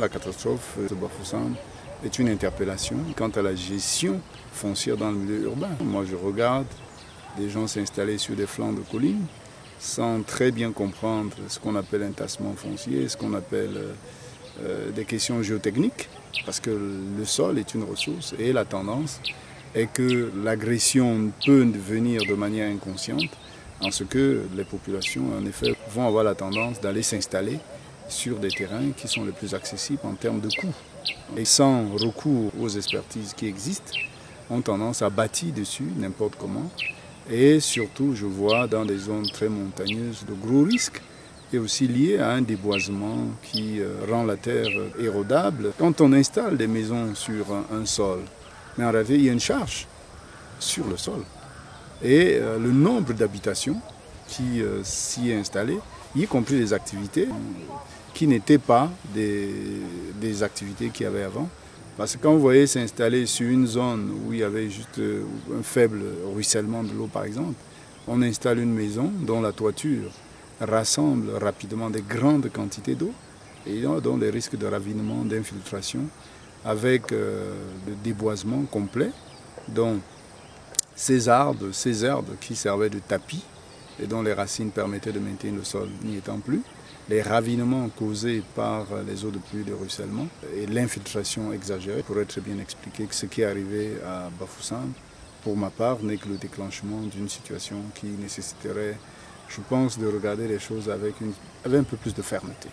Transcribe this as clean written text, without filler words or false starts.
La catastrophe de Bafoussam est une interpellation quant à la gestion foncière dans le milieu urbain. Moi, je regarde des gens s'installer sur des flancs de collines sans très bien comprendre ce qu'on appelle un tassement foncier, ce qu'on appelle des questions géotechniques, parce que le sol est une ressource et la tendance est que l'agression peut venir de manière inconsciente, en ce que les populations, en effet, vont avoir la tendance d'aller s'installer sur des terrains qui sont les plus accessibles en termes de coûts. Et sans recours aux expertises qui existent, ont tendance à bâtir dessus n'importe comment. Et surtout, je vois dans des zones très montagneuses de gros risques, et aussi lié à un déboisement qui rend la terre érodable. Quand on installe des maisons sur un sol, mais en réalité, il y a une charge sur le sol. Et le nombre d'habitations qui s'y est installé, y compris des activités qui n'étaient pas des activités qu'il y avait avant. Parce que quand vous voyez s'installer sur une zone où il y avait juste un faible ruissellement de l'eau, par exemple, on installe une maison dont la toiture rassemble rapidement des grandes quantités d'eau et dont les risques de ravinement, d'infiltration, avec le déboisement complet, dont ces arbres qui servaient de tapis et dont les racines permettaient de maintenir le sol n'y étant plus, les ravinements causés par les eaux de pluie de ruissellement et l'infiltration exagérée pourraient très bien expliquer que ce qui est arrivé à Bafoussam, pour ma part, n'est que le déclenchement d'une situation qui nécessiterait, je pense, de regarder les choses avec un peu plus de fermeté.